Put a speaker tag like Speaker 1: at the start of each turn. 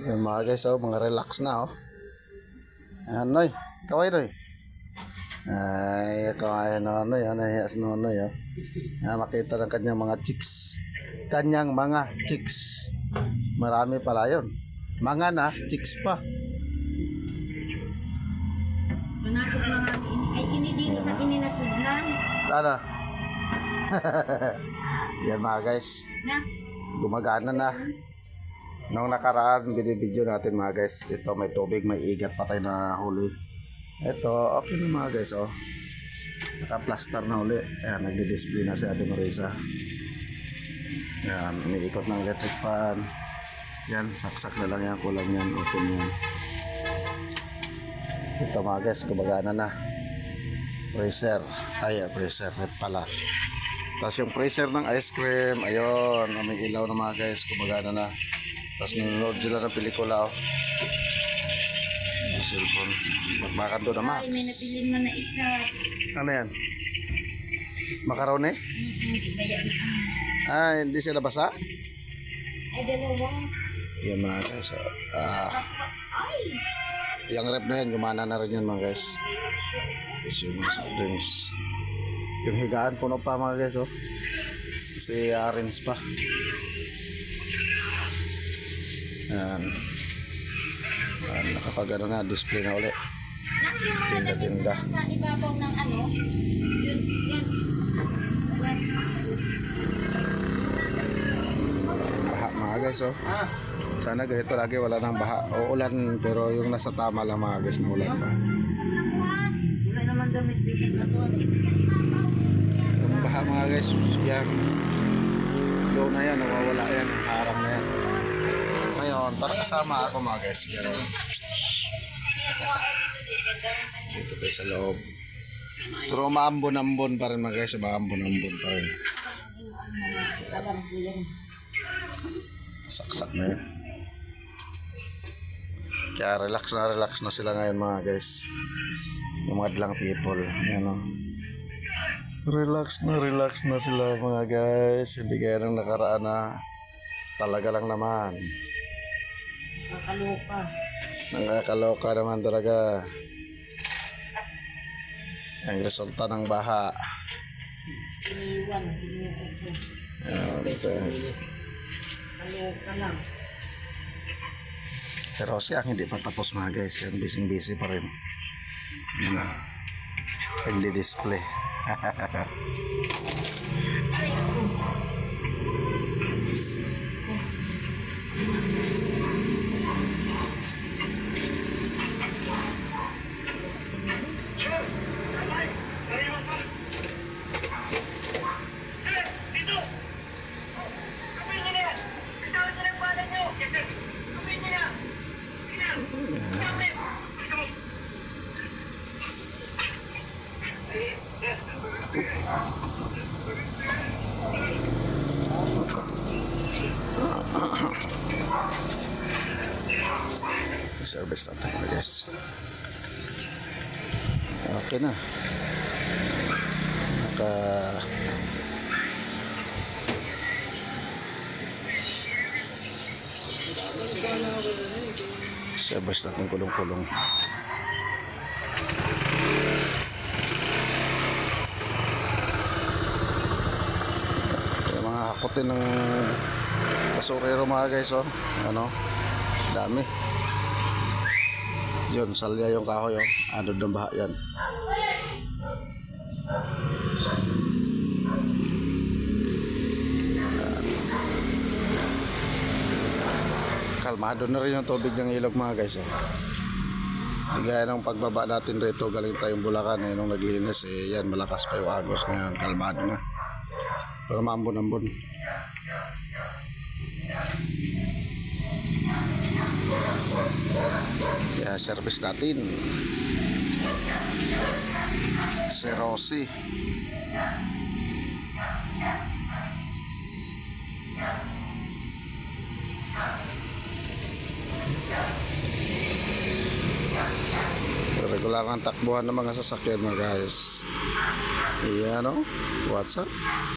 Speaker 1: Yan mga guys, oh, mga relax na, oh. Ayan, Noy. Kaway, Noy. Ay, kaway na, Noy. Nahiyas na, Noy, oh. Makita ng kanyang mga chicks. Kanyang mga chicks. Marami pala yun. Mga na, chicks pa.
Speaker 2: Manakot mga ay inidili na ininasudlan.
Speaker 1: Ano? Yan mga guys.
Speaker 2: Na?
Speaker 1: Gumagana na. Nung nakaraan, binibidyo natin mga guys. Ito may tubig, may igat patay na huli. Ito, okay na mga guys, oh. Naka-plaster na uli. Ayan, nagdi-display na si Ate Marisa. Ayan, umiikot ng electric fan. Yan, saksak na lang yan, kulang yan, okay na yan. Ito mga guys, gumagana na. Freezer, ay freezer, red pala. Tapos yung freezer ng ice cream, ayun, may ilaw na mga guys, gumagana na. Tapos nanonood sila ng pelikula, oh. Yung cellphone, magbakan doon na Max.
Speaker 2: Ay, may napilin mo na isa.
Speaker 1: Ano yan? Macaroni?
Speaker 2: Hindi kaya na.
Speaker 1: Ah, hindi sila basa?
Speaker 2: Ay, dalawa.
Speaker 1: Yan mga guys, oh.
Speaker 2: Ay!
Speaker 1: Yung rep na yan, gumana na rin yan mga guys. Tapos yung mga soft drinks. Yung higaan puno pa mga guys, oh. Kasi orange pa. Yan. Yan, nakapag ano na, display na ulit.
Speaker 2: Nak, yung mga
Speaker 1: Tinda-tinda.
Speaker 2: damit sa ibabaw ng ano, yun, yan.
Speaker 1: Baha mga guys, oh. Sana ganito lagi, wala nang baha. O ulan, pero yung nasa tama lang mga guys na ulan pa.
Speaker 2: Wala naman damit din na to.
Speaker 1: Yung baha mga guys, yan. Low na yan, nawawala yan, harang na yan. Ngayon, para kasama ako mga guys. Yan. Dito tayo sa loob. Pero maambon-ambon pa rin mga guys, maambon-ambon pa rin. Saksak na yun. Kaya relax na sila ngayon mga guys. Yung mga dalang people. Yan, oh. Relax na sila mga guys. Hindi kaya nang nakaraan na talaga lang naman.
Speaker 2: Nakakaloka.
Speaker 1: Nakakaloka naman talaga. Ang resulta ng baha.
Speaker 2: Iniwan.
Speaker 1: Ayan,
Speaker 2: Kaloka lang.
Speaker 1: pero siya hindi pa tapos mga guys. Yan, busy pa rin. Yan na. Pagdi-display. Service natin mga guys. Okay na. Service natin kulong-kulong. Yung mga hakotin ng basurero mga guys, oh. Ano? Dami. Yun, salya yung kahoy, oh. Ano ng baha yan. Kalmado na rin yung tubig ng ilog mga guys, oh. Di gaya ng pagbaba natin rito, galing tayong Bulacan, eh, nung naglinis, eh, yan, malakas pa yung agos ngayon, kalmado na. Pero maambon-ambon. Kaya service natin si Rosie. Regular ng takbuhan ng mga sasakyan mga guys. Iyan, oh. What's up?